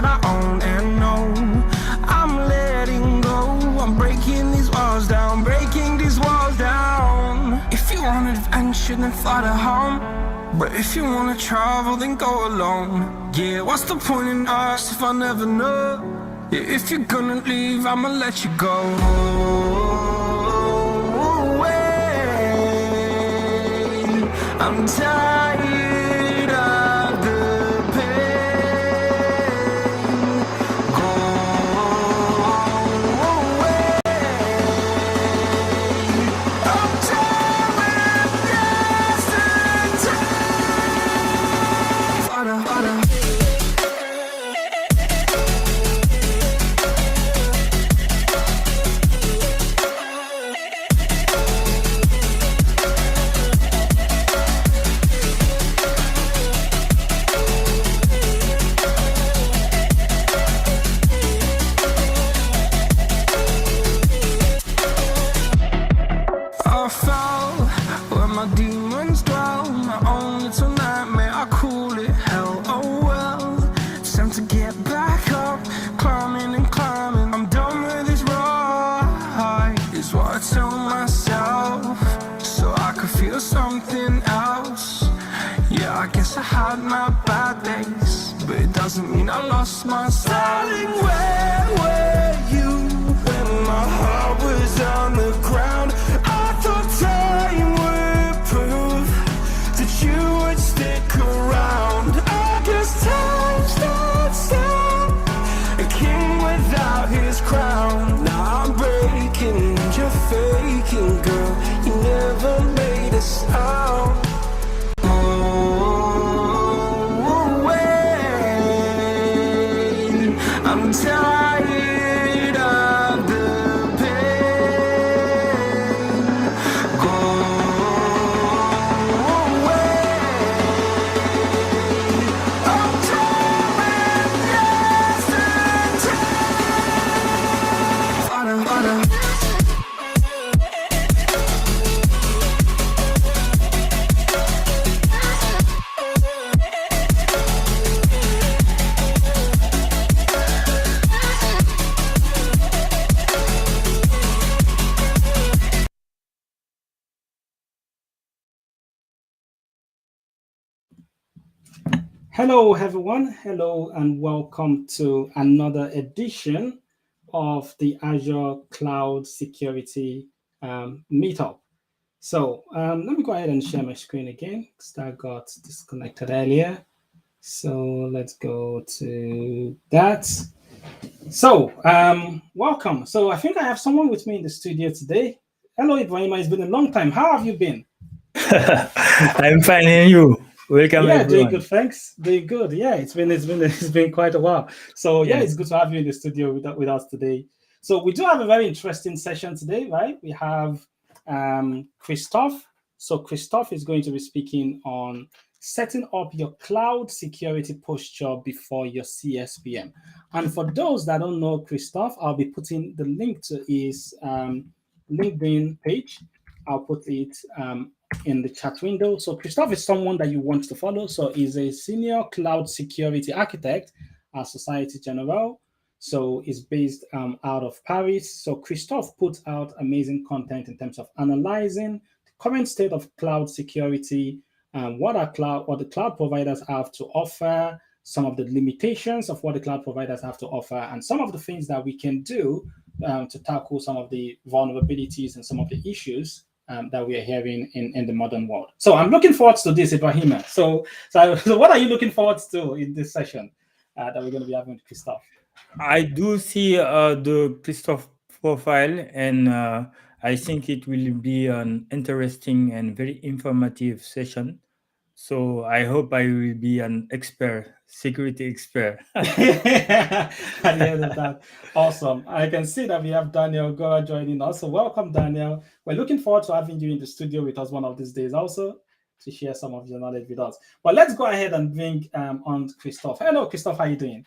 that I own and know. I'm letting go. I'm breaking these walls down, breaking these walls down. If you want adventure, then fly to home. But if you wanna travel, then go alone. Yeah, what's the point in us if I never know? Yeah, if you're gonna leave, I'ma let you go. I'm tired of the pain. Go away. I'm tired with yesterday. Father. I fell where my demons dwell. My own little nightmare, I call it hell. Oh well, it's time to get back up, climbing and climbing. I'm done with this ride, is what I tell myself, so I could feel something else. Yeah, I guess I had my bad days, but it doesn't mean I lost my style. Darling, where were you when my heart was on the ground? I thought time would prove that you would stick around. I guess time stood still, a king without his crown. Now I'm breaking and you're faking, girl. You never made a sound. I'm tired of the pain. Go away. I'm tired with yesterday. Father. Hello, everyone. Hello, and welcome to another edition of the Azure Cloud Security Meetup. So let me go ahead and share my screen again because that got disconnected earlier. So let's go to that. So welcome. So I think I have someone with me in the studio today. Hello, Ibrahima. It's been a long time. How have you been? I'm fine, and you? Welcome, Yeah, doing everyone. good. Thanks. Doing good. Yeah, it's been quite a while. So yeah, Yes. it's good to have you in the studio with us today. So we do have a very interesting session today, right? We have Christophe. So Christophe is going to be speaking on setting up your cloud security posture before your CSPM. And for those that don't know Christophe, I'll be putting the link to his LinkedIn page. I'll put it in the chat window. So Christophe is someone that you want to follow. So he's a senior cloud security architect at Societe Generale. So he's based out of Paris. So Christophe puts out amazing content in terms of analyzing the current state of cloud security, what the cloud providers have to offer, some of the limitations of what the cloud providers have to offer, and some of the things that we can do to tackle some of the vulnerabilities and some of the issues that we are hearing in the modern world. So I'm looking forward to this, Ibrahima. So what are you looking forward to in this session that we're going to be having with Christophe? I do see the Christophe profile, and I think it will be an interesting and very informative session. So I hope I will be an expert, security expert. At the end of that, awesome. I can see that we have Daniel Gora joining us. So welcome, Daniel. We're looking forward to having you in the studio with us one of these days also to share some of your knowledge with us. But let's go ahead and bring on Christophe. Hello, Christophe. How are you doing?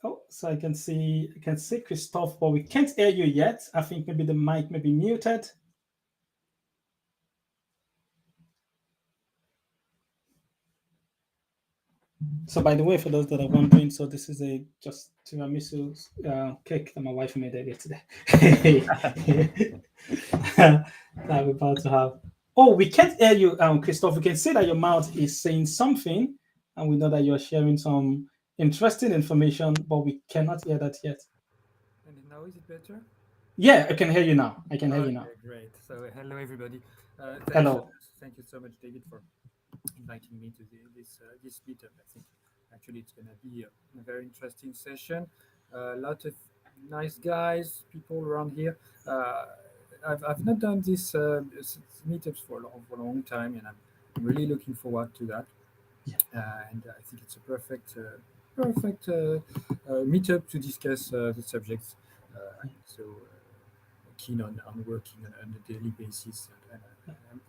Oh, so I can see Christophe, but we can't hear you yet. I think maybe the mic may be muted. So, by the way, for those that are wondering, so this is a just tiramisu cake that my wife made earlier today. that we're about to have. Oh, we can't hear you, Christophe. We can see that your mouth is saying something, and we know that you're sharing some interesting information, but we cannot hear that yet. And now is it better? Yeah, I can hear you now. I can hear you now. Okay, great. So hello everybody. Hello. Thank you so much, David, for inviting me to this meetup. I think actually it's going to be a very interesting session. A lot of nice guys, people around here. Uh, I've not done this meetups for a long time, and I'm really looking forward to that. And I think it's a perfect meetup to discuss the subjects. Keen on working on a daily basis. And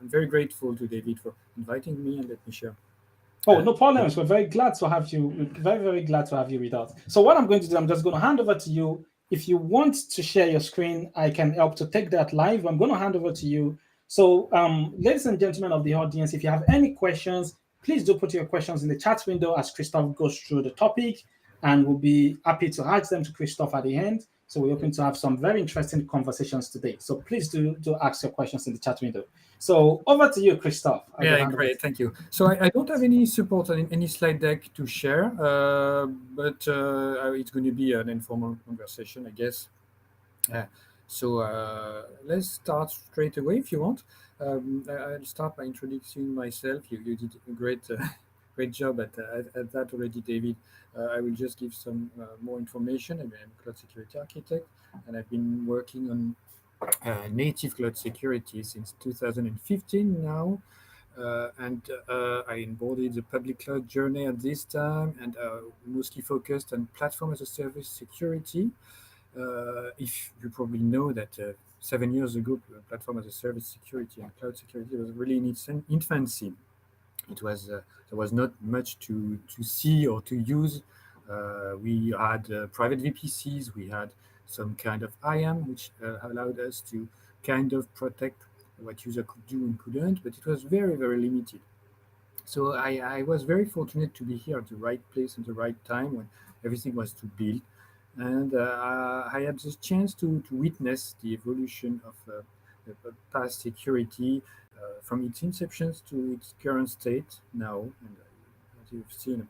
I'm very grateful to David for inviting me and let me share. Oh, no problems. We're very glad to have you. We're very, very glad to have you with us. So what I'm going to do, I'm just going to hand over to you. If you want to share your screen, I can help to take that live. I'm going to hand over to you. So, ladies and gentlemen of the audience, if you have any questions, please do put your questions in the chat window as Christophe goes through the topic, and we'll be happy to ask them to Christophe at the end. So we're hoping to have some very interesting conversations today. So please do ask your questions in the chat window. So over to you, Christophe. Yeah, great. Thank you. So I don't have any support on any slide deck to share, but it's going to be an informal conversation, I guess. So let's start straight away if you want. I'll start by introducing myself. You did a great job at that already, David. I will just give some more information. I'm a cloud security architect, and I've been working on native cloud security since 2015 now. I onboarded the public cloud journey at this time, and mostly focused on platform as a service security. If you probably know that 7 years ago, platform as a service security and cloud security was really in its infancy. It was there was not much to see or to use. We had private VPCs. We had some kind of IAM, which allowed us to kind of protect what user could do and couldn't, but it was very, very limited. So I was very fortunate to be here at the right place at the right time when everything was to build. And I had the chance to witness the evolution of past security from its inception to its current state now. And as you've seen,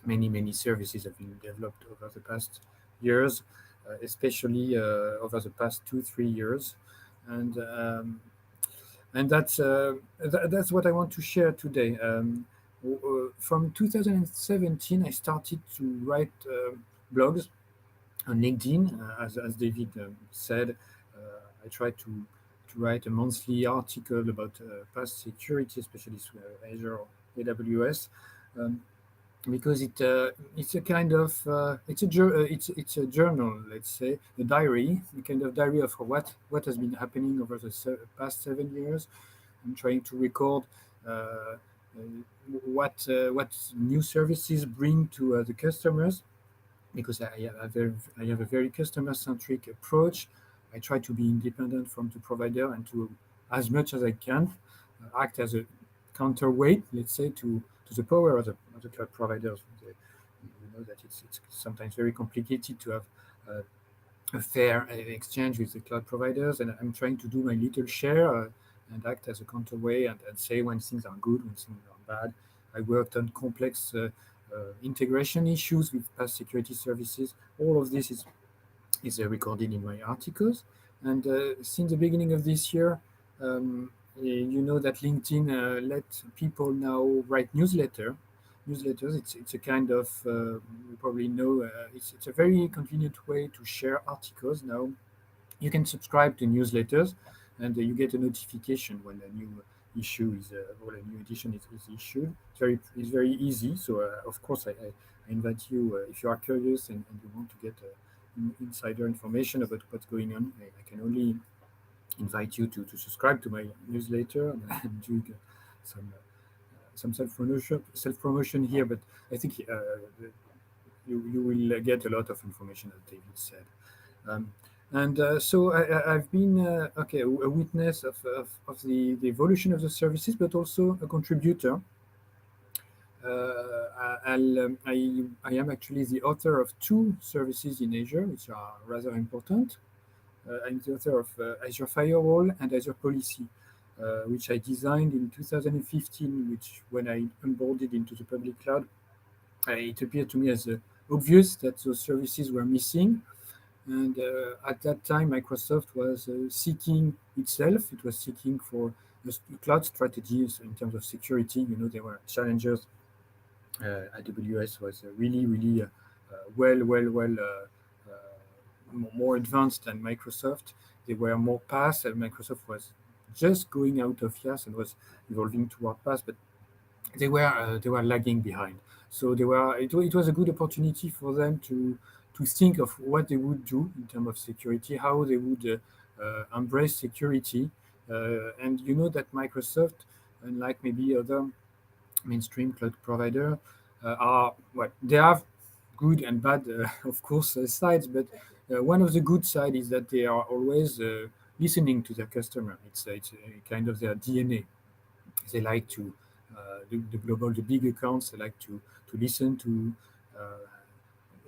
many services have been developed over the past years, especially over the past 2-3 years. And that's what I want to share today. From 2017, I started to write blogs on LinkedIn. As David said, I tried to write a monthly article about past security, especially Azure or AWS. Because it's a kind of it's a journal, let's say, a diary, a kind of diary of what has been happening over the past 7 years. I'm trying to record what new services bring to the customers, because I have a very customer-centric approach. I try to be independent from the provider and to, as much as I can, act as a counterweight, let's say, to the power of the cloud providers. You know that it's sometimes very complicated to have a fair exchange with the cloud providers, and I'm trying to do my little share and act as a counterweight and say when things are good, when things are bad. I worked on complex integration issues with past security services. All of this is recorded in my articles. And since the beginning of this year, you know that LinkedIn let people now write newsletters. It's a kind of you probably know it's a very convenient way to share articles now. You can subscribe to newsletters, and you get a notification when a new issue is or a new edition is issued. It's very easy. So of course I invite you if you are curious and you want to get insider information about what's going on. I can only invite you to subscribe to my newsletter and do some self-promotion here, but I think you will get a lot of information, as David said. So I've been a witness of the evolution of the services, but also a contributor. I am actually the author of two services in Azure, which are rather important. I'm the author of Azure Firewall and Azure Policy, which I designed in 2015, which when I onboarded into the public cloud, it appeared to me as obvious that those services were missing. And at that time, Microsoft was seeking itself. It was seeking for cloud strategies in terms of security. You know, there were challengers. AWS was really more advanced than Microsoft. They were more PaaS, and Microsoft was just going out of IaaS and was evolving toward PaaS, but they were lagging behind. So it was a good opportunity for them to think of what they would do in terms of security, how they would embrace security. And you know that Microsoft, unlike maybe other mainstream cloud provider, are what they have good and bad, of course, sides. But one of the good side is that they are always listening to their customer. It's kind of their DNA. They like to the big accounts. They like to listen uh,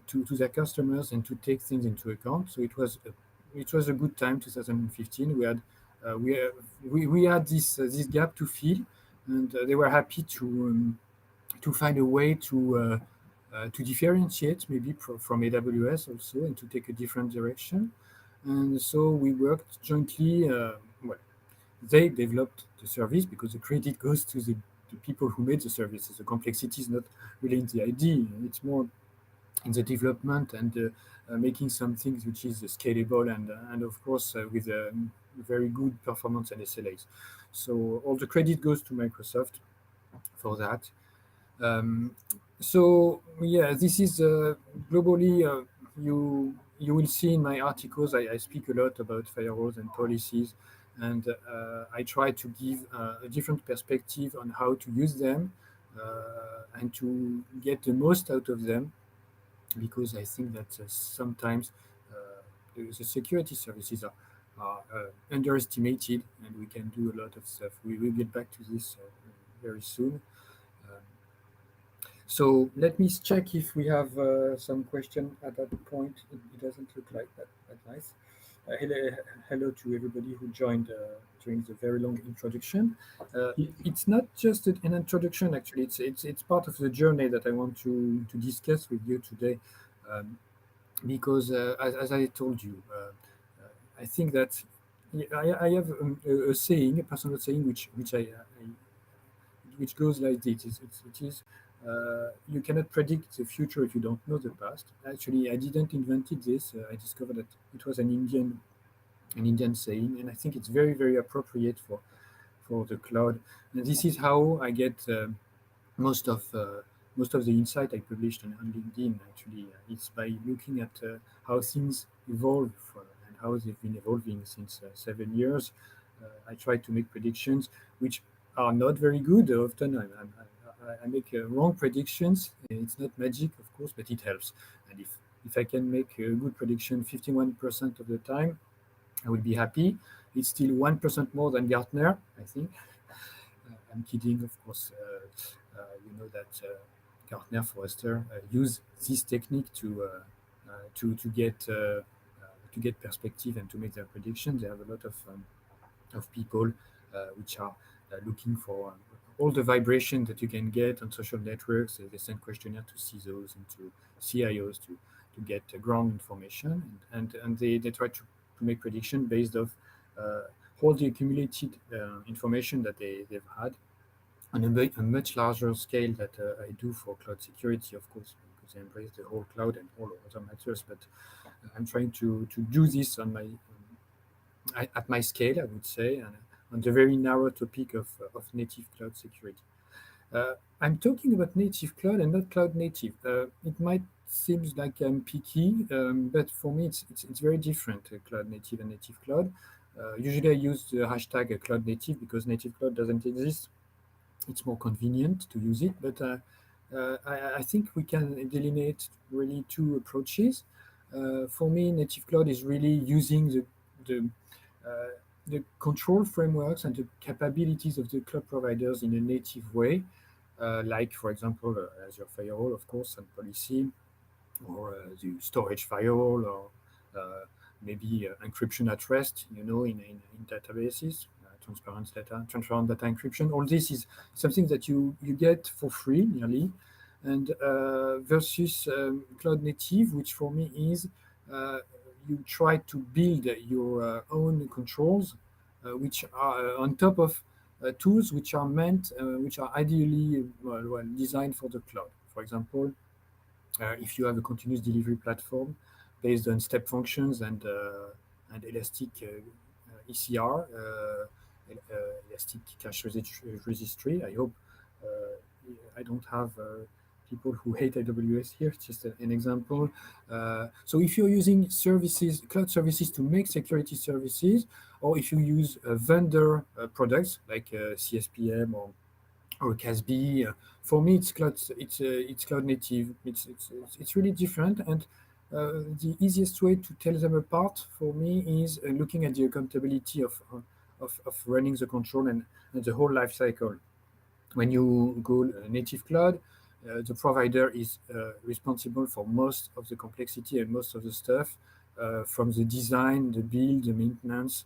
to their customers and to take things into account. So it was a good time, 2015. We had this gap to fill, and they were happy to find a way to differentiate maybe from AWS also and to take a different direction. And so we worked jointly. Well, they developed the service because the credit goes to the people who made the services. The complexity is not really in the idea; it's more in the development and making some things which is scalable and of course with very good performance and SLAs. So all the credit goes to Microsoft for that. Um, so yeah, this is globally. You will see in my articles I speak a lot about firewalls and policies, and I try to give a different perspective on how to use them and to get the most out of them, because I think that sometimes the security services are underestimated, and we can do a lot of stuff. We will get back to this very soon. Um, so let me check if we have some question at that point. It doesn't look like that nice. Hello to everybody who joined during the very long introduction. It's not just an introduction, actually. It's part of the journey that I want to discuss with you today, um, because as I told you, I think that I have a saying, a personal saying, which goes like this. It is you cannot predict the future if you don't know the past. Actually, I didn't invent this. I discovered that it was an Indian saying, and I think it's very appropriate for the cloud. And this is how I get most of most of the insight I published on LinkedIn. Actually, it's by looking at how things evolve and how they've been evolving since 7 years. I try to make predictions which are not very good. Often I make wrong predictions. It's not magic, of course, but it helps. And if I can make a good prediction 51% of the time, I will be happy. It's still 1% more than Gartner, I think. I'm kidding, of course. You know that Gartner, Forrester use this technique to get perspective and to make their predictions. They have a lot of people which are looking for all the vibration that you can get on social networks. They send questionnaire to CISOs and to CIOs to get ground information, and they try to make prediction based off all the accumulated information that they've had on a much larger scale that I do for cloud security, of course, because I embrace the whole cloud and all other matters. But I'm trying to do this on at my scale, I would say, and on the very narrow topic of native cloud security. I'm talking about native cloud and not cloud native. It might seem like I'm picky, but for me, it's very different, cloud native and native cloud. Usually, I use the hashtag cloud native because native cloud doesn't exist. It's more convenient to use it, but I think we can delineate really two approaches. For me, native cloud is really using the the control frameworks and the capabilities of the cloud providers in a native way. like, for example, Azure Firewall, of course, and policy, or the storage firewall, or maybe encryption at rest, in databases, transparent data encryption. All this is something that you get for free, nearly, and versus cloud native, which for me is you try to build your own controls, which are on top of tools which are which are ideally designed for the cloud. For example, if you have a continuous delivery platform based on step functions and elastic ECR, elastic cache registry. I hope I don't have people who hate AWS here. It's just an example. So if you're using services, cloud services to make security services, or if you use vendor products like CSPM or CASB, for me it's cloud native. It's really different, and the easiest way to tell them apart for me is looking at the accountability of running the control and the whole life cycle. When you go native cloud, the provider is responsible for most of the complexity and most of the stuff, from the design, the build, the maintenance,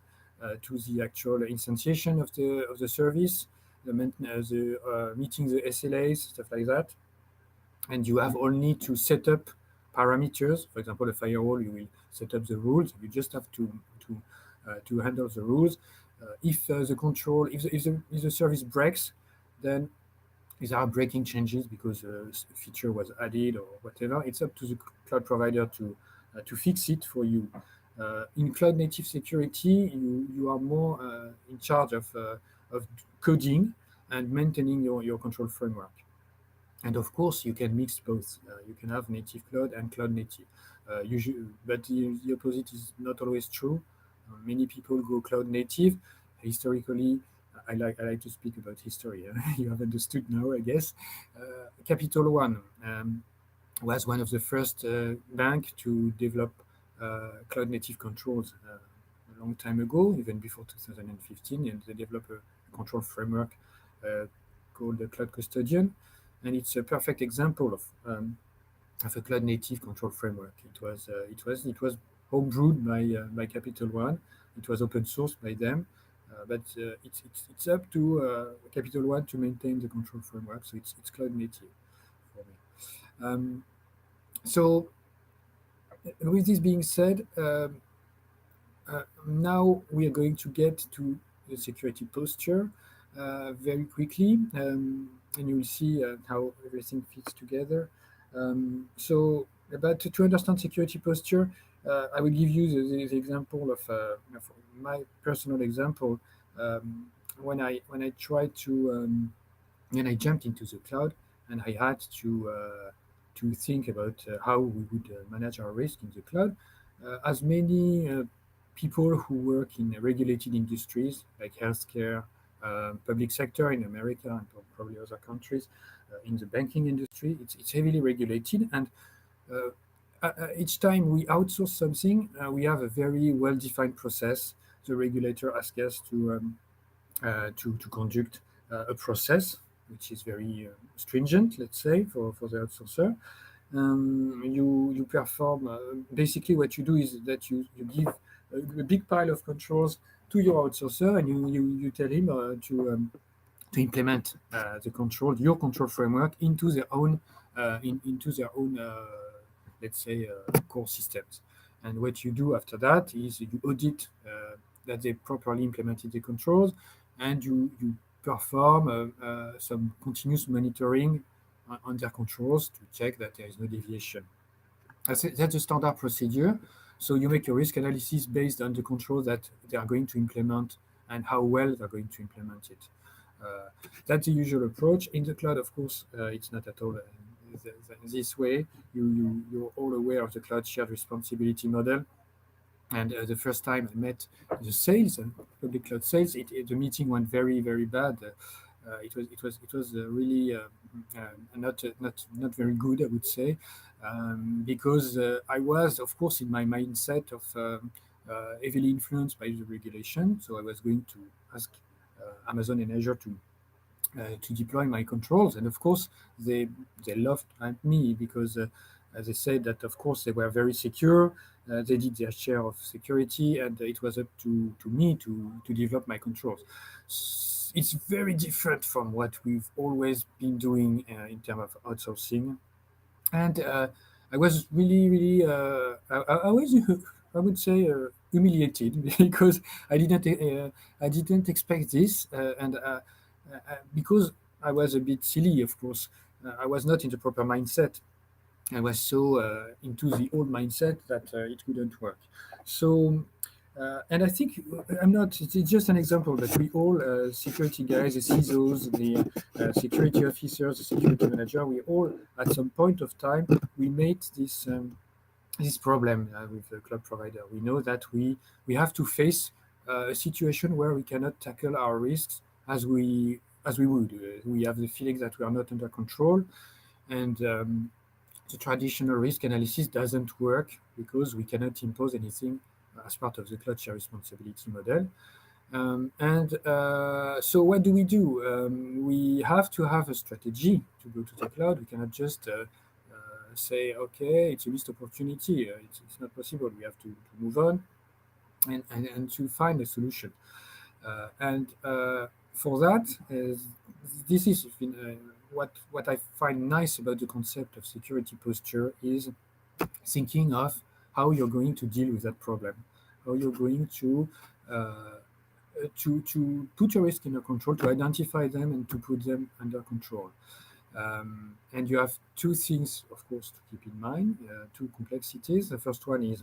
to the actual instantiation of the service, the meeting the SLAs, stuff like that. And you have only to set up parameters. For example, a firewall, you will set up the rules. You just have to handle the rules. If the service breaks, then these are breaking changes because a feature was added or whatever. It's up to the cloud provider to fix it for you. In cloud native security, you are more in charge of coding and maintaining your control framework. And of course, you can mix both. You can have native cloud and cloud native. But the opposite is not always true. Many people go cloud native. Historically, I like to speak about history. You have understood now, I guess. Capital One was one of the first bank to develop cloud native controls a long time ago, even before 2015, and they developed a control framework called the Cloud Custodian, and it's a perfect example of a cloud native control framework. It was homebrewed by Capital One. It was open source by them. But it's up to Capital One to maintain the control framework, so it's cloud native for me. So with this being said, now we are going to get to the security posture very quickly, and you will see how everything fits together. So to understand security posture, I will give you the example of my personal example. When I tried to when I jumped into the cloud and I had to think about how we would manage our risk in the cloud, as many people who work in regulated industries like healthcare, public sector in America and probably other countries, in the banking industry, it's heavily regulated, and each time we outsource something, we have a very well-defined process. The regulator asks us to conduct a process which is very stringent, let's say, for the outsourcer. You perform, basically what you do is that you give a big pile of controls to your outsourcer, and you tell him to implement your control framework into their own let's say core systems. And what you do after that is you audit that they properly implemented the controls, and you perform some continuous monitoring on their controls to check that there is no deviation. That's a standard procedure. So you make a risk analysis based on the control that they are going to implement and how well they're going to implement it. That's the usual approach. In the cloud, of course, it's not at all this way. You're all aware of the cloud shared responsibility model. And the first time I met the sales, public cloud sales, the meeting went very, very bad. It was really not very good, I would say, because I was, of course, in my mindset of heavily influenced by the regulation. So I was going to ask Amazon and Azure to deploy my controls. And of course, they laughed at me because they said that of course they were very secure. They did their share of security, and it was up to me to develop my controls. It's very different from what we've always been doing in terms of outsourcing. And I was really, I was, I would say, humiliated because I didn't expect this, and because I was a bit silly, of course. I was not in the proper mindset. I was so into the old mindset that it wouldn't work. So, and I think I'm not. It's just an example that we all security guys, the CISOs, the security officers, the security manager, we all at some point of time we made this problem with the cloud provider. We know that we have to face a situation where we cannot tackle our risks as we would. We have the feeling that we are not under control, and the traditional risk analysis doesn't work because we cannot impose anything as part of the cloud share responsibility model. So what do? We have to have a strategy to go to the cloud. We cannot just say, okay, it's a missed opportunity. It's not possible. We have to move on and to find a solution. For that, this is what I find nice about the concept of security posture is thinking of how you're going to deal with that problem, how you're going to put your risk under control, to identify them and to put them under control. And you have two things, of course, to keep in mind, two complexities. The first one is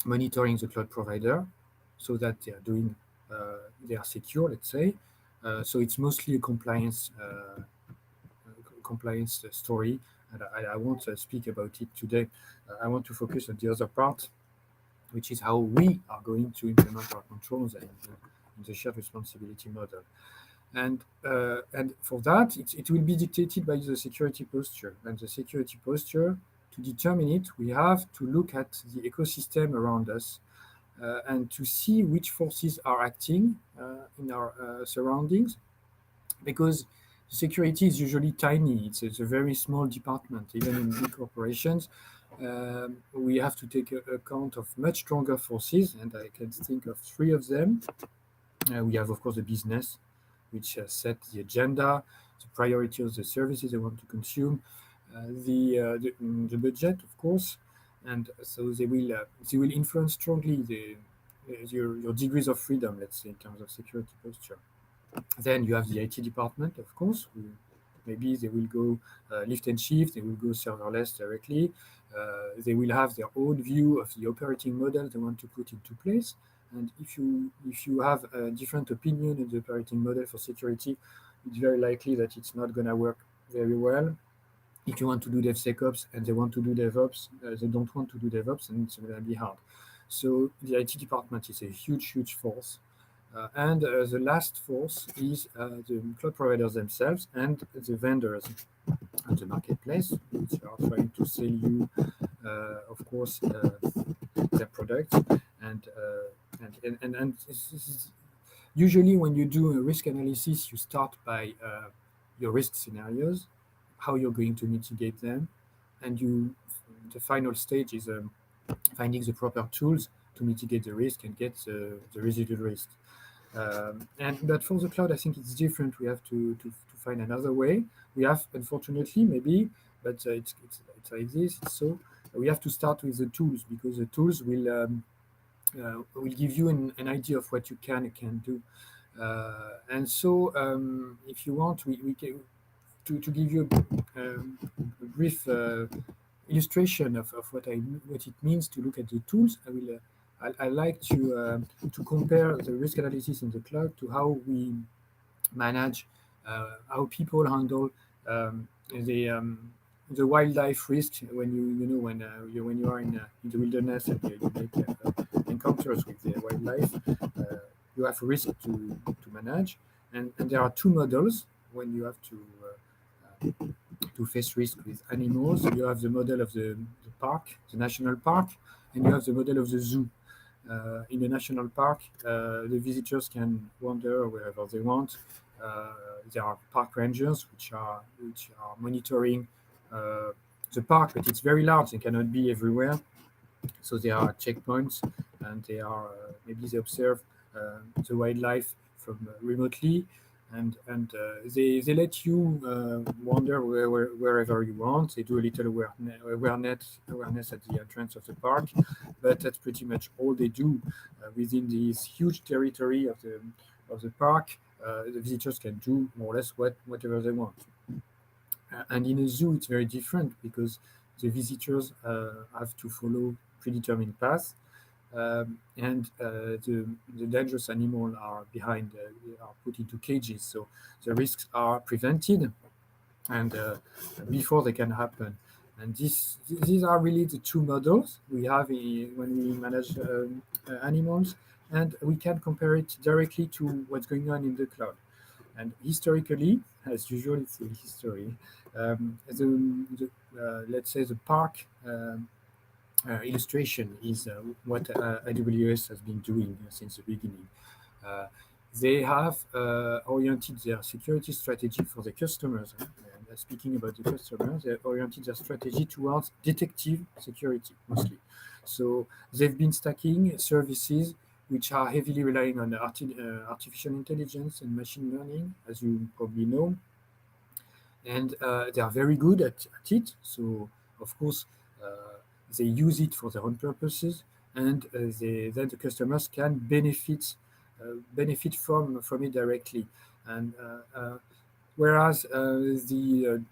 monitoring the cloud provider so that they are secure, let's say. So it's mostly a compliance story, and I won't speak about it today. I want to focus on the other part, which is how we are going to implement our controls in the shared responsibility model. And for that, it will be dictated by the security posture. And the security posture, to determine it, we have to look at the ecosystem around us and to see which forces are acting in our surroundings, because security is usually tiny. It's a very small department. Even in big corporations, we have to take account of much stronger forces, and I can think of three of them. We have, of course, the business, which set the agenda, the priority of the services they want to consume, the budget, of course, and so they will influence strongly your degrees of freedom, let's say, in terms of security posture. Then you have the IT department, of course. Maybe they will go lift and shift, they will go serverless directly. They will have their own view of the operating model they want to put into place. And if you have a different opinion in the operating model for security, it's very likely that it's not going to work very well. If you want to do DevSecOps and they want to do DevOps, they don't want to do DevOps, and it's going to be hard. So the IT department is a huge force. And the last force is the cloud providers themselves and the vendors on the marketplace, which are trying to sell you, of course, their products. And this is usually when you do a risk analysis, you start by your risk scenarios, how you're going to mitigate them, and the final stage is finding the proper tools to mitigate the risk and get the residual risk. But for the cloud, I think it's different. We have to find another way. We have, unfortunately, maybe, but it's like this. So we have to start with the tools, because the tools will give you an idea of what you can and can't do. And so, if you want, we can to give you a brief illustration of what it means to look at the tools. I like to compare the risk analysis in the cloud to how we manage, how people handle the wildlife risk when you are in the wilderness and you make encounters with the wildlife. You have a risk to manage, and there are two models when you have to face risk with animals. You have the model of the park, the national park, and you have the model of the zoo. In the national park, the visitors can wander wherever they want. There are park rangers which are monitoring the park, but it's very large and cannot be everywhere. So there are checkpoints, and they are maybe they observe the wildlife from remotely, and they let you wander wherever you want. They do a little awareness at the entrance of the park, but that's pretty much all they do within this huge territory of the park. The visitors can do more or less whatever they want. And in a zoo, it's very different because the visitors have to follow predetermined paths, and the dangerous animals are are put into cages, so the risks are prevented and before they can happen. And these are really the two models we have when we manage animals, and we can compare it directly to what's going on in the cloud. And historically, as usual, it's a history. Let's say the park illustration is what AWS has been doing since the beginning. They have oriented their security strategy for the customers. And speaking about the customers, they oriented their strategy towards detective security mostly. So they've been stacking services which are heavily relying on artificial intelligence and machine learning, as you probably know. And they are very good at it. So, of course, they use it for their own purposes, and then the customers can benefit from it directly. And whereas the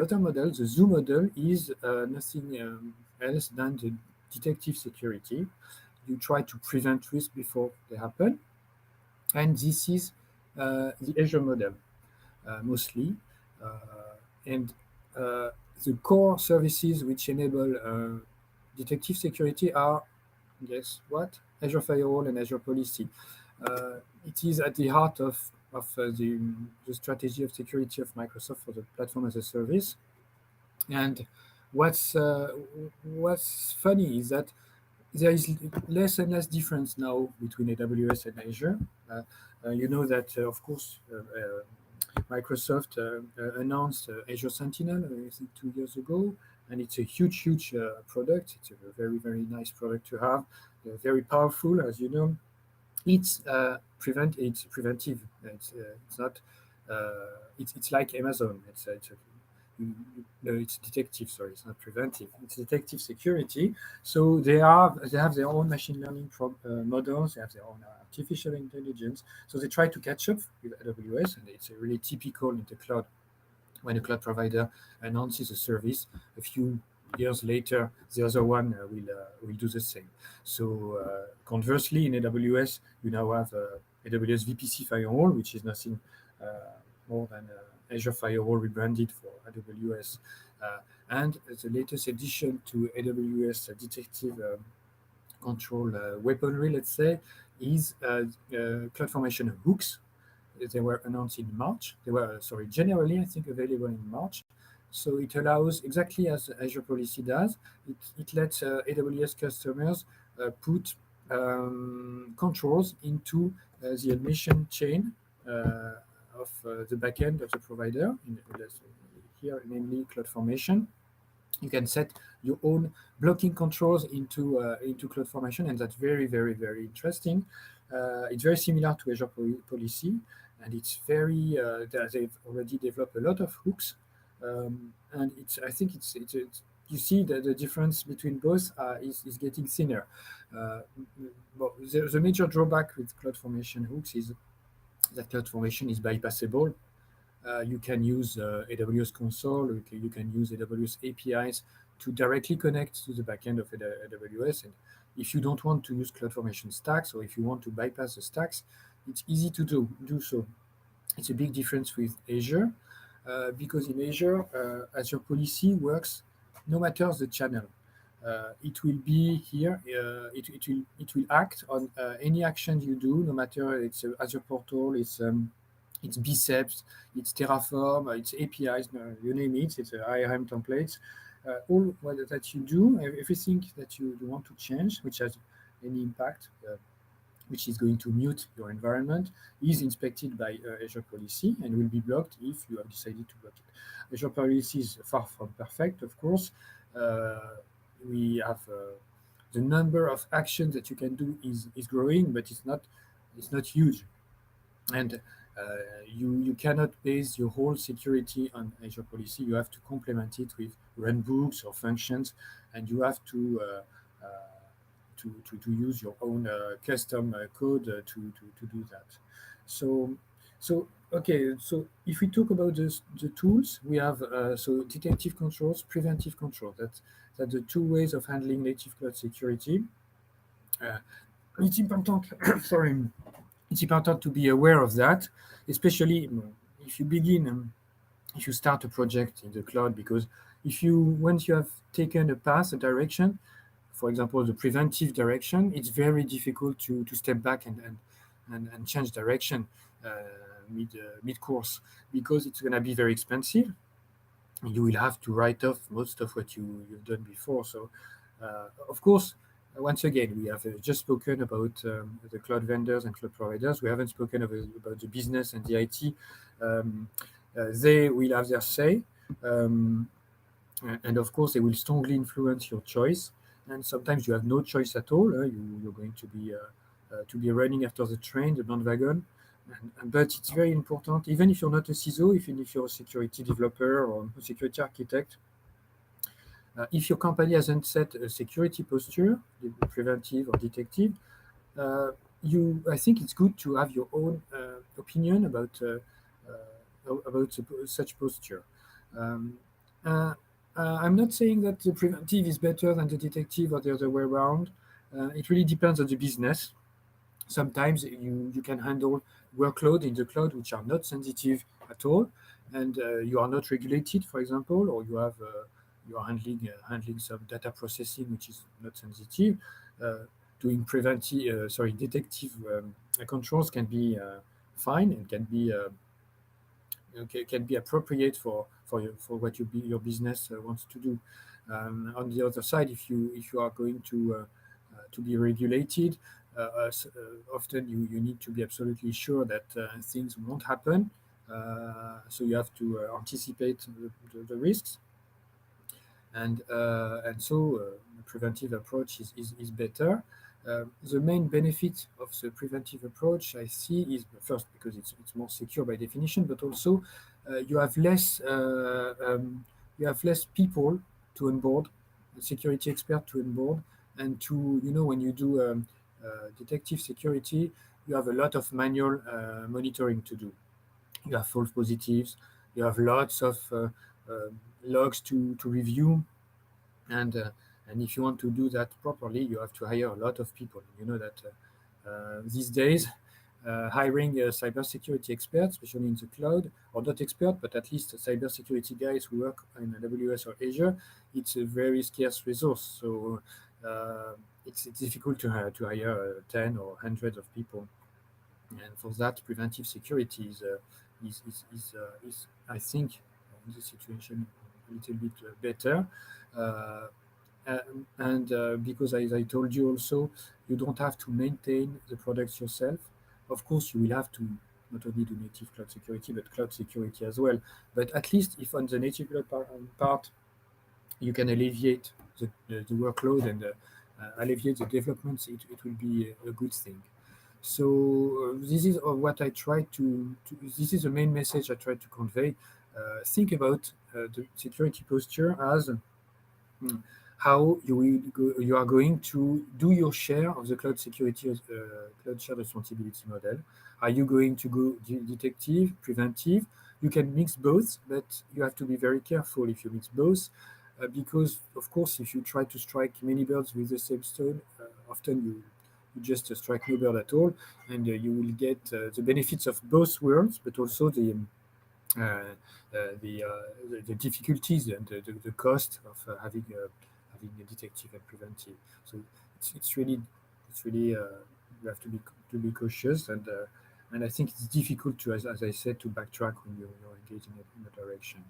other model, the zoo model, is nothing else than the detective security. You try to prevent risk before they happen, and this is the Azure model mostly, and the core services which enable detective security are, guess what? Azure Firewall and Azure Policy. It is at the heart of the strategy of security of Microsoft for the platform as a service. And what's funny is that there is less and less difference now between AWS and Azure. You know that, of course, Microsoft announced Azure Sentinel, I think 2 years ago, and it's a huge product. It's a very, very nice product to have. Very powerful, as you know. It's preventive. It's not. It's like Amazon. It's detective. Sorry, it's not preventive. It's detective security. So they have their own machine learning models. They have their own artificial intelligence. So they try to catch up with AWS, and it's really typical in the cloud. When a cloud provider announces a service, a few years later, the other one will do the same. So conversely, in AWS, you now have AWS VPC Firewall, which is nothing more than Azure Firewall rebranded for AWS. And the latest addition to AWS detective control weaponry, let's say, is CloudFormation hooks. They were announced in March. They were, generally, I think, available in March. So it allows, exactly as Azure Policy does, it lets AWS customers put controls into the admission chain of the backend of the provider, here, namely CloudFormation. You can set your own blocking controls into CloudFormation, and that's very, very, very interesting. It's very similar to Azure Policy, and it's very. They've already developed a lot of hooks, and I think it's you see that the difference between both is getting thinner. Well, the major drawback with CloudFormation hooks is that CloudFormation is bypassable. You can use AWS console, you can use AWS APIs to directly connect to the backend of AWS. And if you don't want to use CloudFormation stacks, or if you want to bypass the stacks, it's easy to do so. It's a big difference with Azure, because in Azure, Azure Policy works no matter the channel. It will be here. It will act on any action you do, no matter it's Azure Portal, it's Biceps, it's Terraform, it's APIs, you name it. It's IRM templates. All that you do, everything that you want to change, which has any impact, which is going to mute your environment, is inspected by Azure policy and will be blocked if you have decided to block it. Azure policy is far from perfect, of course. We have the number of actions that you can do is growing, but it's not huge, and you cannot base your whole security on Azure policy. You have to complement it with runbooks or functions, and you have to use your own custom code to do that. So okay. So if we talk about the tools, we have so detective controls, preventive control. That's the two ways of handling native cloud security. It's important. Sorry. It's important to be aware of that, especially if you begin, if you start a project in the cloud, because once you have taken a path, a direction, for example, the preventive direction, it's very difficult to step back and change direction mid course, because it's going to be very expensive. You will have to write off most of what you've done before. So, of course, once again, we have just spoken about the cloud vendors and cloud providers. We haven't spoken about the business and the IT. They will have their say, and of course, they will strongly influence your choice. And sometimes you have no choice at all. You're going to be running after the train, the bandwagon. But it's very important, even if you're not a CISO, even if you're a security developer or a security architect, if your company hasn't set a security posture, preventive or detective, I think it's good to have your own opinion about such posture. I'm not saying that the preventive is better than the detective or the other way around. It really depends on the business. Sometimes you can handle workload in the cloud which are not sensitive at all, and you are not regulated, for example, or you are handling some data processing which is not sensitive. Doing detective controls can be fine and can be appropriate for what your business wants to do. On the other side, if you are going to be regulated, often you need to be absolutely sure that things won't happen. So you have to anticipate the risks, and so the preventive approach is better. The main benefit of the preventive approach I see is, first, because it's more secure by definition, but also you have less people to onboard, security expert to onboard, and when you do detective security, you have a lot of manual monitoring to do. You have false positives, you have lots of logs to review, and if you want to do that properly, you have to hire a lot of people. You know that these days, hiring a cybersecurity expert, especially in the cloud, or not expert, but at least cybersecurity guys who work in AWS or Azure, it's a very scarce resource. So it's difficult to hire 10 or hundreds of people, and for that, preventive security is I think, in this situation, a little bit better. And because, as I told you also, you don't have to maintain the products yourself. Of course, you will have to not only do native cloud security, but cloud security as well. But at least if on the native cloud part, you can alleviate the workload and alleviate the developments, it will be a good thing. So this is what I try to this is the main message I try to convey. Think about the security posture as how you are going to do your share of the cloud security, cloud shared responsibility model. Are you going to go detective, preventive? You can mix both, but you have to be very careful if you mix both, because, of course, if you try to strike many birds with the same stone, often you just strike no bird at all, and you will get the benefits of both worlds, but also the difficulties and the cost of having a detective and preventive. So it's really you have to be cautious, and I think it's difficult to, as I said, to backtrack when you're engaging in a direction.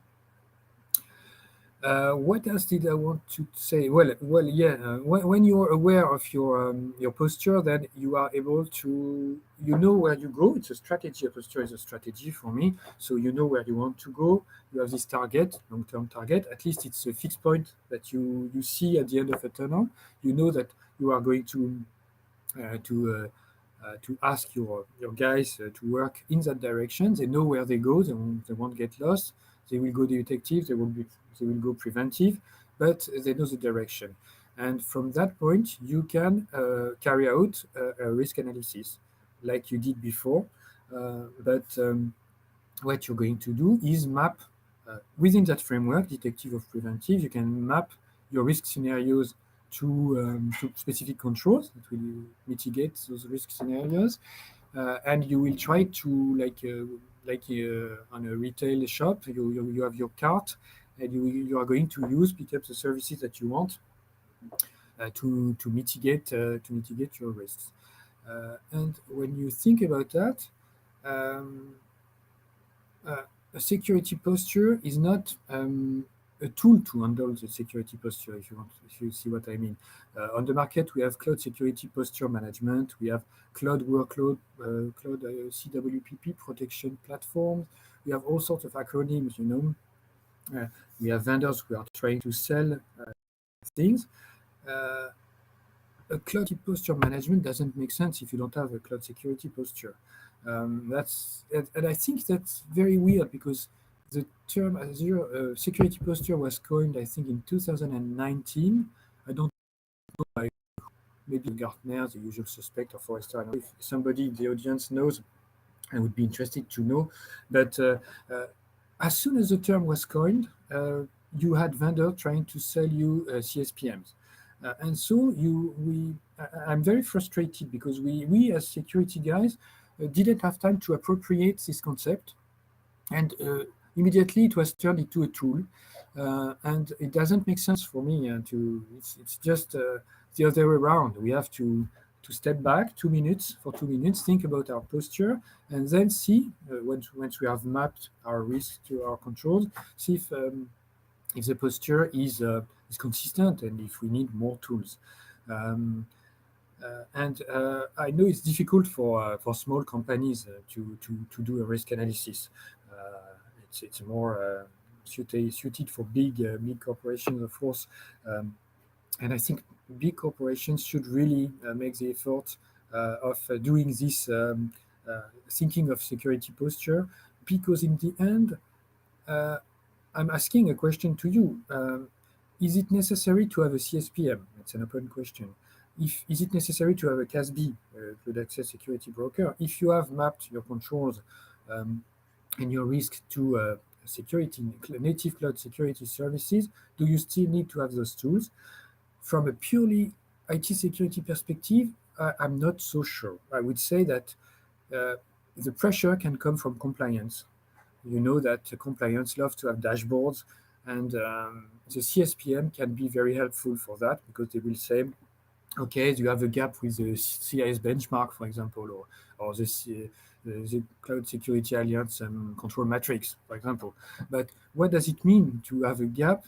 What else did I want to say? Well, yeah. When you are aware of your posture, then you are able to know where you go. It's a strategy. A posture is a strategy for me. So you know where you want to go. You have this target, long-term target. At least it's a fixed point that you see at the end of a tunnel. You know that you are going to ask your guys to work in that direction. They know where they go. They won't get lost. They will go detective. They will go preventive, but they know the direction. And from that point, you can carry out a risk analysis, like you did before. But what you're going to do is map within that framework, detective of preventive. You can map your risk scenarios to specific controls that will mitigate those risk scenarios, and you will try to on a retail shop, you have your cart, and you are going to pick up the services that you want to mitigate your risks. And when you think about that, um, a security posture is not a tool to handle the security posture, if you see what I mean. On the market, we have cloud security posture management, we have cloud workload, cloud CWPP protection platforms, we have all sorts of acronyms, we have vendors who are trying to sell things. A cloud posture management doesn't make sense if you don't have a cloud security posture. And I think that's very weird because the term Azure security posture was coined, I think, in 2019. I don't know, maybe Gartner, the usual suspect, or Forrester. I don't know if somebody in the audience knows. I would be interested to know. But as soon as the term was coined, you had vendors trying to sell you CSPMs. And so I'm very frustrated because we as security guys didn't have time to appropriate this concept, and immediately it was turned into a tool, and it doesn't make sense for me. It's just the other way around. We have to step back 2 minutes, think about our posture, and then see once we have mapped our risk to our controls, see if the posture is consistent and if we need more tools. And I know it's difficult for small companies to do a risk analysis. It's more suited for big corporations, of course. And I think big corporations should really make the effort of doing this, thinking of security posture, because in the end, I'm asking a question to you. Is it necessary to have a CSPM? It's an open question. Is it necessary to have a CASB, Cloud Access Security Broker? If you have mapped your controls and your risk to native cloud security services, do you still need to have those tools? From a purely IT security perspective, I'm not so sure. I would say that the pressure can come from compliance. You know that compliance loves to have dashboards, and the CSPM can be very helpful for that because they will say, okay, you have a gap with the CIS benchmark, for example, or the Cloud Security Alliance control matrix, for example. But what does it mean to have a gap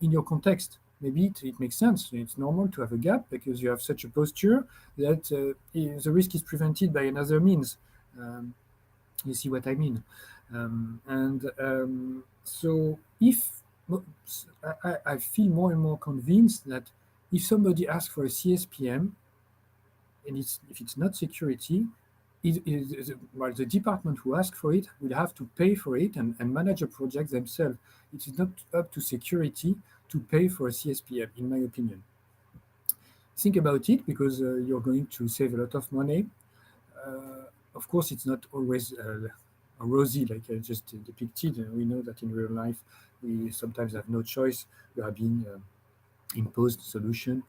in your context? Maybe it makes sense. It's normal to have a gap because you have such a posture that the risk is prevented by another means. You see what I mean? So if I feel more and more convinced that if somebody asks for a CSPM, and if it's not security, the department who asks for it will have to pay for it and manage a project themselves. It is not up to security to pay for a CSPM, in my opinion. Think about it, because you're going to save a lot of money. Of course, it's not always rosy, like I just depicted. We know that in real life, we sometimes have no choice. We are being imposed solution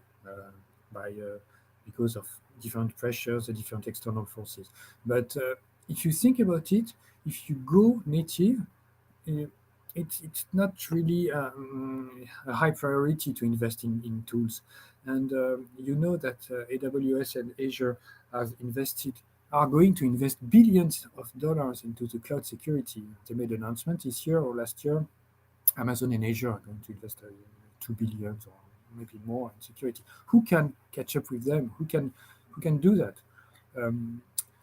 because of different pressures, the different external forces. But if you think about it, if you go native, it's not really a high priority to invest in tools. And you know that AWS and Azure are going to invest billions of dollars into the cloud security. They made an announcement this year or last year Amazon and Azure are going to invest 2 billion or maybe more in security. Who can catch up with them? Who can do that?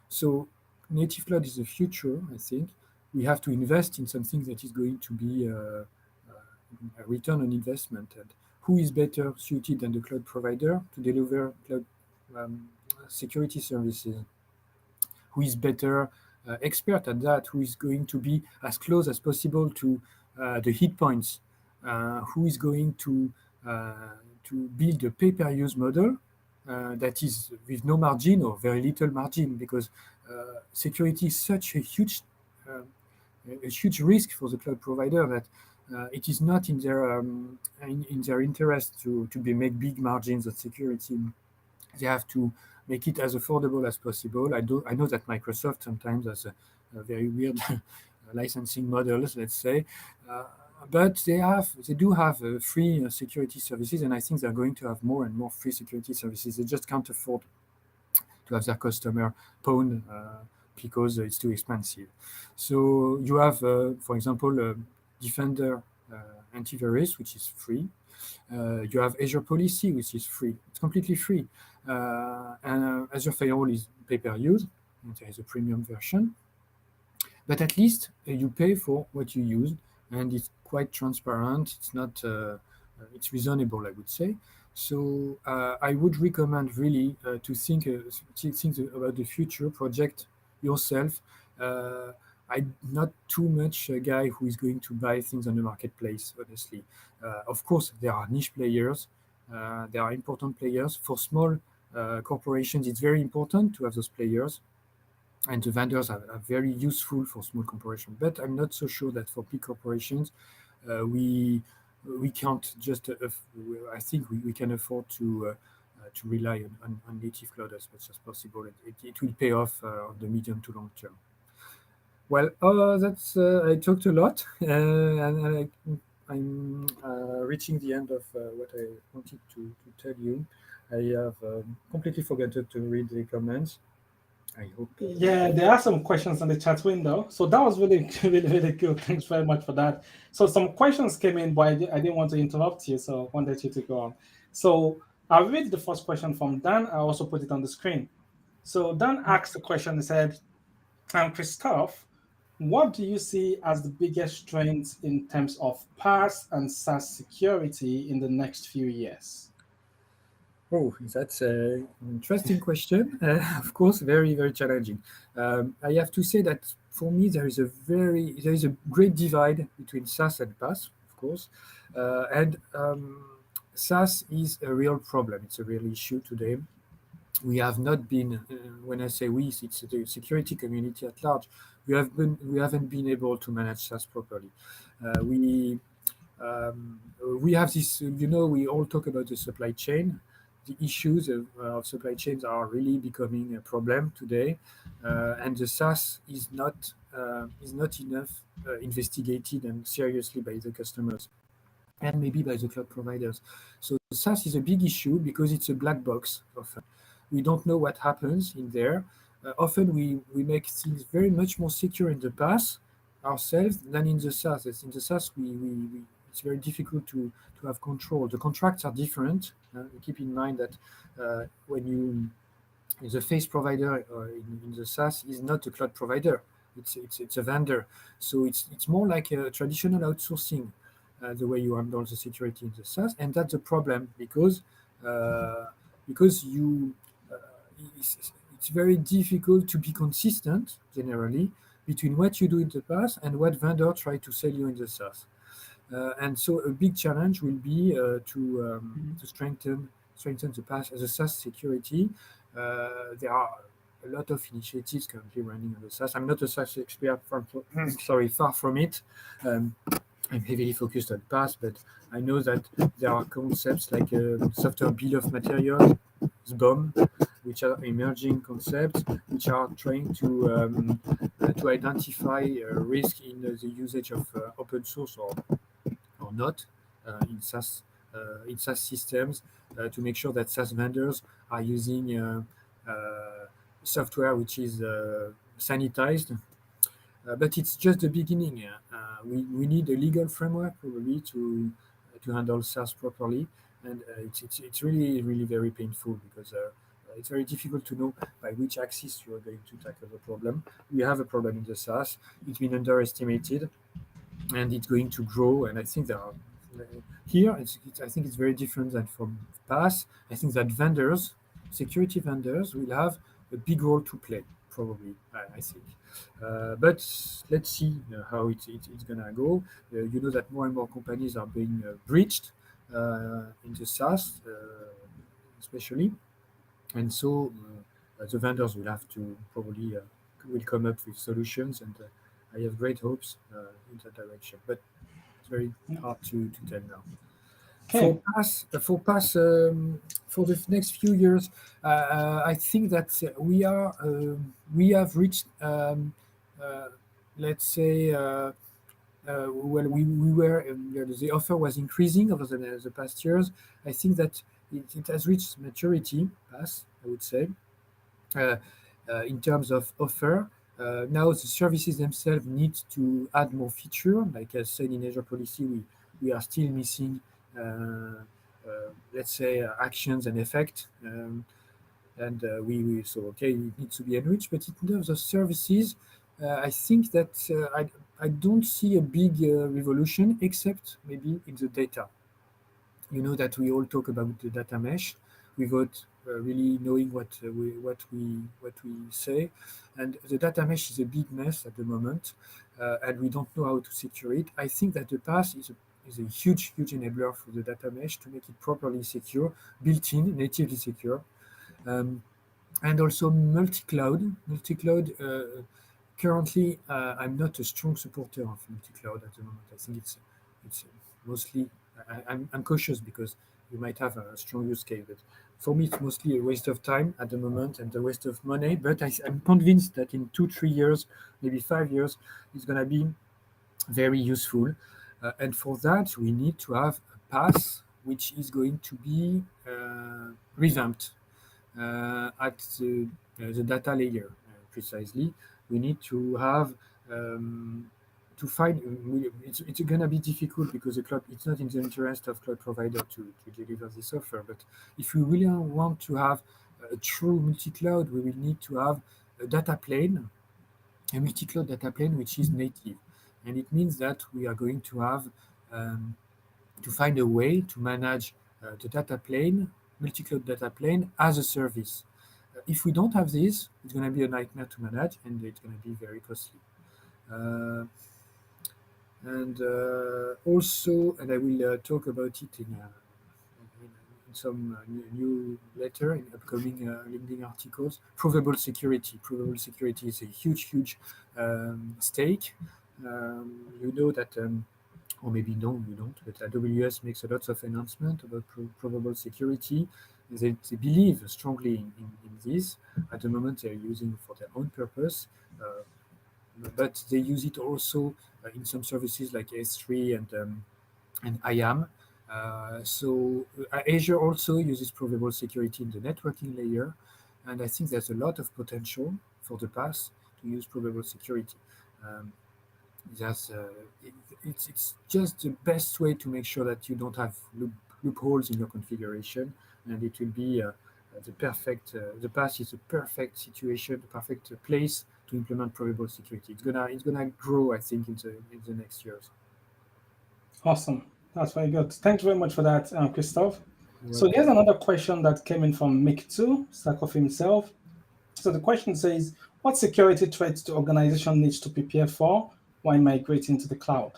So native cloud is the future, I think. We have to invest in something that is going to be a return on investment. And who is better suited than the cloud provider to deliver cloud security services? Who is better expert at that? Who is going to be as close as possible to the hit points? Who is going to build a pay-per-use model that is with no margin or very little margin, because security is such a huge risk for the cloud provider that it is not in their interest to make big margins of security. They have to make it as affordable as possible. I know that Microsoft sometimes has a very weird licensing models, let's say, but they do have free security services, and I think they're going to have more and more free security services. They just can't afford to have their customer pawn because it's too expensive. So you have, for example, Defender antivirus, which is free. You have Azure Policy, which is free. It's completely free. And Azure Firewall is pay-per-use. There is a premium version. But at least you pay for what you use, and it's quite transparent. It's not. It's reasonable, I would say. So I would recommend really to think about the future, project yourself. I'm not too much a guy who is going to buy things on the marketplace, honestly. Of course, there are niche players. There are important players. For small corporations, it's very important to have those players. And the vendors are very useful for small corporations. But I'm not so sure that for big corporations, we can't just. I think we can afford to rely on native cloud as much as possible. It will pay off on the medium to long term. Well, that's I talked a lot, and I'm reaching the end of what I wanted to tell you. I have completely forgotten to read the comments. I hope. Yeah, there are some questions on the chat window. So that was really, really, really good. Thanks very much for that. So some questions came in, but I didn't want to interrupt you, so I wanted you to go on. So I'll read the first question from Dan. I also put it on the screen. So Dan asked the question, he said, Christophe, what do you see as the biggest strengths in terms of PaaS and SaaS security in the next few years? Oh, that's an interesting question. Of course, very, very challenging. I have to say that for me, there is a great divide between SaaS and PaaS, of course, and SaaS is a real problem. It's a real issue today. We have not been, when I say we, it's the security community at large. We haven't been able to manage SaaS properly. We have this, we all talk about the supply chain. The issues of supply chains are really becoming a problem today, and the SaaS is not enough investigated and seriously by the customers, and maybe by the cloud providers. So SaaS is a big issue because it's a black box. Often we don't know what happens in there. Often we make things very much more secure in the PaaS ourselves than in the SaaS. In the SaaS, it's very difficult to have control. The contracts are different. Keep in mind that when the face provider in the SaaS is not a cloud provider. It's a vendor. So it's more like a traditional outsourcing, the way you handle the security in the SaaS, and that's a problem because it's very difficult to be consistent generally between what you do in the PaaS and what vendor try to sell you in the SaaS. And so a big challenge will be to strengthen the PaaS as a SaaS security. There are a lot of initiatives currently running on the SaaS. I'm not a SaaS expert, far from it. I'm heavily focused on PaaS, but I know that there are concepts like software bill of materials, SBOM, which are emerging concepts, which are trying to identify risk in the usage of open source or not in SaaS systems, to make sure that SaaS vendors are using software which is sanitized. But it's just the beginning. we need a legal framework probably to handle SaaS properly, and it's really very painful because it's very difficult to know by which axis you are going to tackle the problem. We have a problem in the SaaS. It's been underestimated, and it's going to grow. And I think there are here. I think it's very different than from PaaS. I think that vendors, security vendors, will have a big role to play. Probably, I think. But let's see how it's gonna go. You know that more and more companies are being breached in the SaaS, especially, and so the vendors will have to probably will come up with solutions, and I have great hopes in that direction. But it's very hard to tell now. Okay. For PaaS, for the next few years, I think that we have reached, let's say, well, we were the offer was increasing over the past years. I think that it has reached maturity, PaaS, I would say, uh, in terms of offer. Now the services themselves need to add more feature. Like I said in Azure Policy, we are still missing, let's say, actions and effect. And we so okay, it needs to be enriched. But in terms of services, I think that I don't see a big revolution, except maybe in the data. You know that we all talk about the data mesh without really knowing what we say, and the data mesh is a big mess at the moment, and we don't know how to secure it. I think that the PaaS is a huge enabler for the data mesh to make it properly secure, built-in, natively secure, and also multi-cloud. Multi-cloud. Currently, I'm not a strong supporter of multi-cloud at the moment. I think it's mostly I'm cautious because you might have a strong use case, but for me it's mostly a waste of time at the moment and a waste of money. But I'm convinced that in 2-3 years, maybe 5 years, it's going to be very useful. And for that, we need to have a path which is going to be revamped at the data layer precisely. We need to have to find. It's going to be difficult because the cloud. It's not in the interest of cloud provider to deliver this offer. But if we really want to have a true multi-cloud, we will need to have a data plane, a multi-cloud data plane which is native, and it means that we are going to have to find a way to manage the data plane, multi-cloud data plane as a service. If we don't have this, it's going to be a nightmare to manage, and it's going to be very costly. And also, and I will talk about it in some new letter in upcoming LinkedIn articles. Provable security. Provable security is a huge stake. You know that. Or maybe no, you don't, but AWS makes a lot of announcement about provable security. They believe strongly in this. At the moment, they're using for their own purpose, but they use it also in some services like S3 and IAM. So Azure also uses provable security in the networking layer, and I think there's a lot of potential for the PaaS to use provable security. That's it's just the best way to make sure that you don't have loopholes in your configuration, and it will be the perfect. The PaaS is a perfect situation, the perfect place to implement provable security. It's gonna grow, I think, in the next years. Awesome. That's very good. Thank you very much for that, Christophe. So Well, here's another question that came in from Mick2, Sakov himself. So the question says, what security threats the organization needs to prepare for when migrating to the cloud?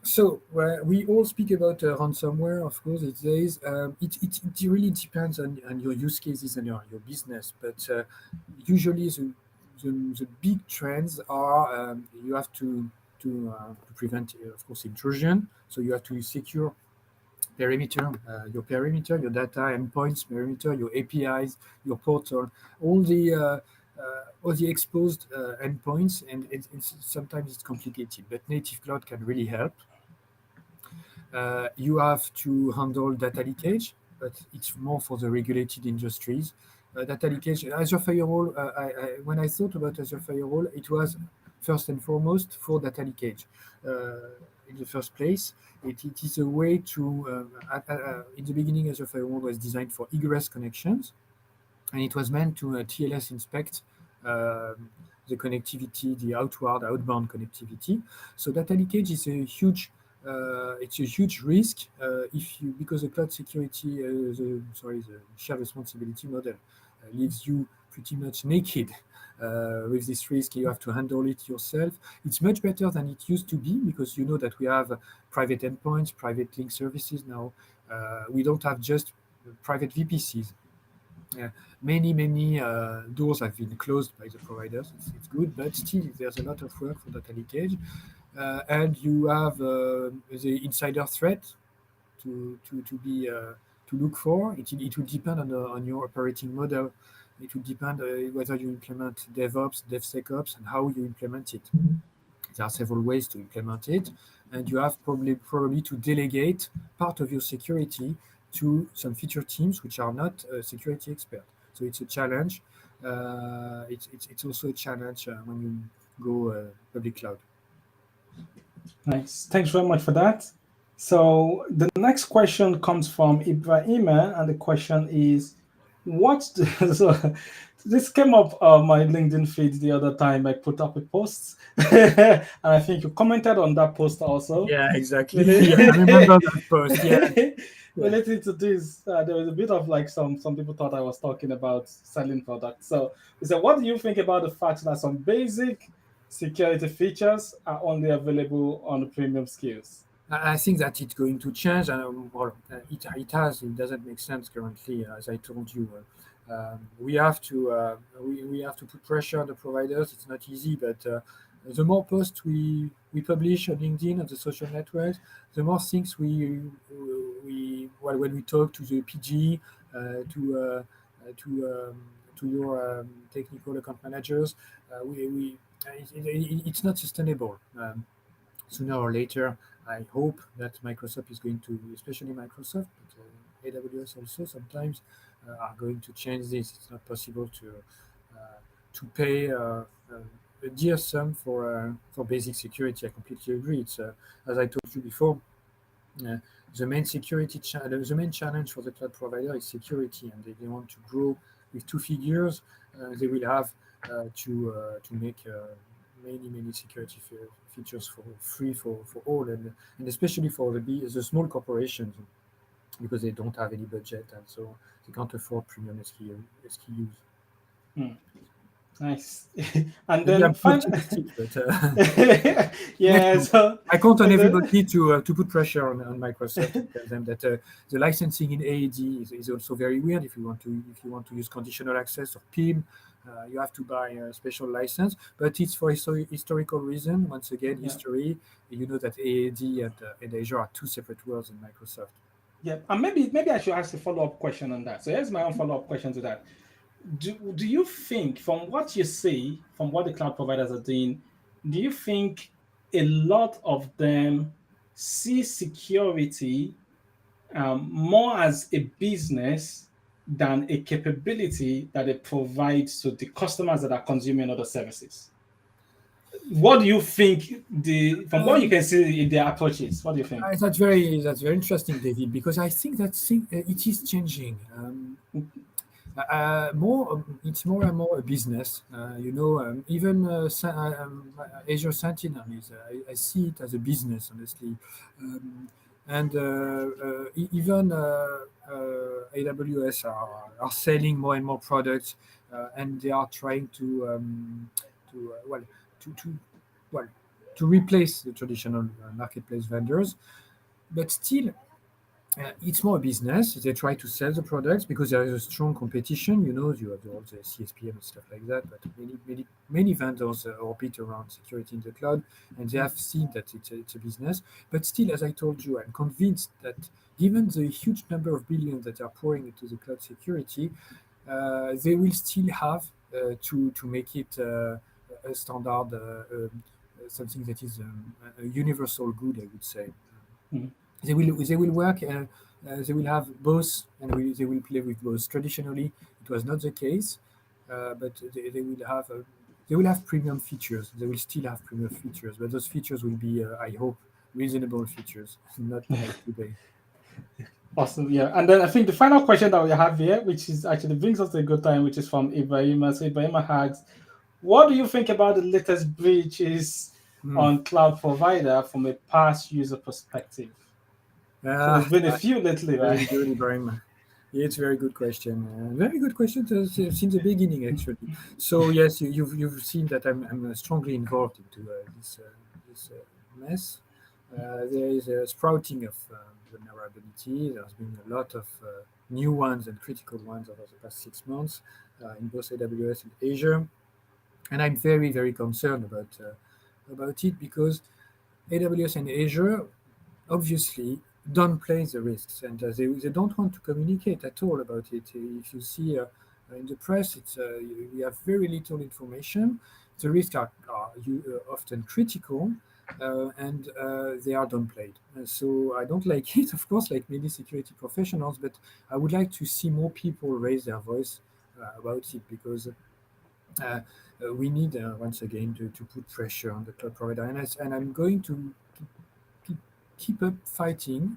So we all speak about ransomware, of course, these days. It really depends on your use cases and your business, but usually the big trends are you have to prevent, of course, intrusion. So you have to secure perimeter, your data endpoints, perimeter, your APIs, your portal, all the exposed endpoints, and sometimes it's complicated, but native cloud can really help. You have to handle data leakage, but it's more for the regulated industries. Data leakage, Azure Firewall, when I thought about Azure Firewall, it was first and foremost for data leakage. In the first place, it is a way to, in the beginning, Azure Firewall was designed for egress connections, and it was meant to TLS inspect the connectivity, the outbound connectivity. So data leakage is a huge risk because the cloud security, the shared responsibility model leaves you pretty much naked with this risk. You have to handle it yourself. It's much better than it used to be because you know that we have private endpoints, private link services now. We don't have just private VPCs. Many doors have been closed by the providers. It's good, but still there's a lot of work for data leakage, and you have the insider threat to look for. It will depend on your operating model. It will depend whether you implement DevOps, DevSecOps, and how you implement it. There are several ways to implement it, and you have probably to delegate part of your security to some feature teams which are not security experts. So it's a challenge. It's also a challenge when you go public cloud. Nice. Thanks very much for that. So the next question comes from Ibrahima, and the question is, so this came up on my LinkedIn feed the other time. I put up a post, and I think you commented on that post also. Yeah, exactly. Yeah, I remember that post. Yeah. Related to this, there was a bit of like some people thought I was talking about selling products. So we said, what do you think about the fact that some basic security features are only available on the premium SKUs? I think that it's going to change, and it has. It doesn't make sense currently, as I told you. We have to put pressure on the providers. It's not easy, but the more posts we publish on LinkedIn and the social networks, the more things when we talk to the PG, to your technical account managers, it's not sustainable. Sooner or later, I hope that Microsoft is going to, especially Microsoft, but AWS also sometimes are going to change this. It's not possible to pay a dear sum for basic security. I completely agree. It's as I told you before, the main the main challenge for the cloud provider is security, and if they want to grow with two figures, they will have to make many security features for free for all, and especially for the small corporations, because they don't have any budget, and so they can't afford premium SKUs. Nice. And Maybe then I'm too optimistic, but yeah, so I count on everybody to put pressure on Microsoft to tell them that the licensing in AAD is also very weird. If you want to use conditional access or PIM, you have to buy a special license, but it's for historical reason. Once again, history. You know that AAD and Azure are two separate worlds in Microsoft. Yeah, and maybe I should ask a follow-up question on that. So here's my own follow-up question to that. Do you think, from what you see, from what the cloud providers are doing, do you think a lot of them see security more as a business than a capability that it provides to the customers that are consuming other services? What do you think from what you can see in their approaches? What do you think? That's very interesting, David, because I think that it is changing. It's more and more a business. Even Azure Sentinel I see it as a business, honestly, and even AWS are selling more and more products, and they are trying to replace the traditional marketplace vendors, but still. It's more business. They try to sell the products because there is a strong competition. You have all the CSPM and stuff like that. But many vendors orbit around security in the cloud, and they have seen that it's a business. But still, as I told you, I'm convinced that given the huge number of billions that are pouring into the cloud security, they will still have to make it a standard, something that is a universal good, I would say. Mm-hmm. They will work. They will have both, and they will play with both. Traditionally, it was not the case, but they will have they will have premium features. They will still have premium features, but those features will be, I hope, reasonable features, not like today. Awesome. Yeah. And then I think the final question that we have here, which is actually brings us to a good time, which is from Ibrahima. So Ibrahima asks, what do you think about the latest breaches on cloud provider from a past user perspective? So there's been a few lately, Very right? good, Ibrahim. Yeah, it's a very good question. Very good question since the beginning, actually. So yes, you've seen that I'm strongly involved into this mess. There is a sprouting of vulnerability. There's been a lot of new ones and critical ones over the past 6 months in both AWS and Azure, and I'm very, very concerned about it because AWS and Azure obviously downplay the risks, and they don't want to communicate at all about it. If you see in the press, we have very little information. The risks are often critical, and they are downplayed. So I don't like it, of course, like many security professionals, but I would like to see more people raise their voice about it because we need, once again, to put pressure on the cloud provider. And I'm going to keep up fighting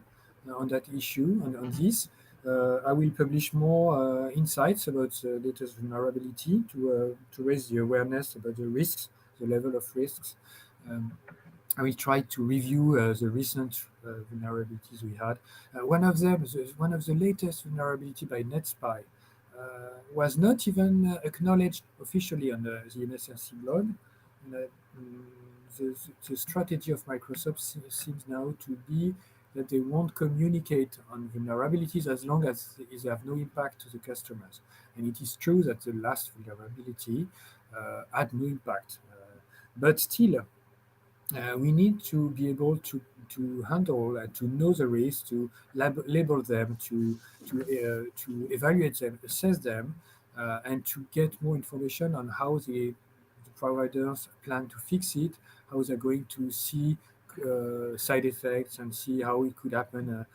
on that issue, on this. I will publish more insights about the latest vulnerability to raise the awareness about the risks, the level of risks. I will try to review the recent vulnerabilities we had. One of the latest vulnerability by NetSpy was not even acknowledged officially on the NSRC blog. The strategy of Microsoft seems now to be that they won't communicate on vulnerabilities as long as they have no impact to the customers. And it is true that the last vulnerability had no impact. But still, we need to be able to handle, to know the risks, to label them, to evaluate them, assess them, and to get more information on how the providers plan to fix it, how they're going to see side effects and see how it could happen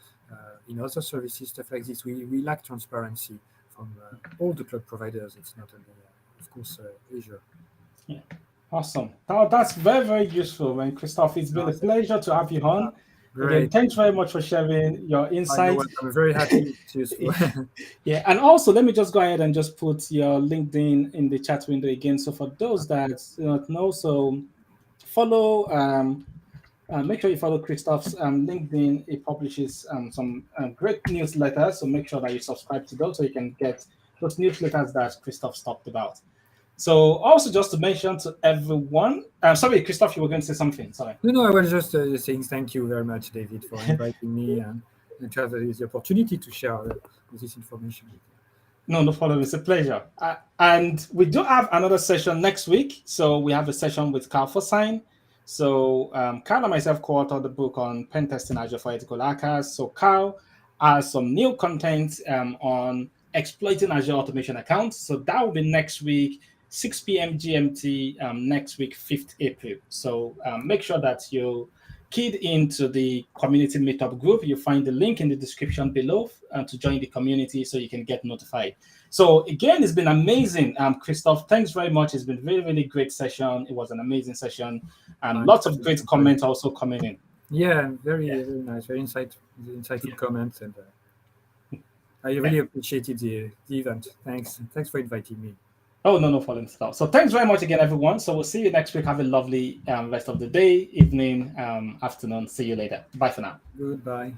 in other services, stuff like this. We lack transparency from all the cloud providers. It's not only, of course, Azure. Yeah. Awesome. Now that's very, very useful, man. Christophe, it's been a pleasure to have you on. Great. Again, thanks very much for sharing your insights. I'm very happy. It's useful. Yeah, and also let me just go ahead and just put your LinkedIn in the chat window again. So for those that do not know, so follow. Make sure you follow Christophe's LinkedIn. He publishes some great newsletters. So make sure that you subscribe to those so you can get those newsletters that Christophe talked about. So also just to mention to everyone, sorry, Christophe, you were going to say something. Sorry. No, I was just saying thank you very much, David, for inviting me and to have the opportunity to share this information. No problem. It's a pleasure. And we do have another session next week. So we have a session with Carl Forsyne. So Carl and myself co-authored the book on pen testing Azure for ethical hackers. So Carl has some new content on exploiting Azure automation accounts. So that will be next week, 6 p.m. GMT, next week, 5th April. So make sure that you keyed into the community meetup group. You find the link in the description below to join the community so you can get notified. So again, it's been amazing. Christophe, thanks very much. It's been a really, really great session. It was an amazing session. And lots of great comments also coming in. Yeah, very nice, very insightful comments. And I really appreciated the event. Thanks for inviting me. Oh, no problem. So thanks very much again, everyone. So we'll see you next week. Have a lovely rest of the day, evening, afternoon. See you later. Bye for now. Goodbye.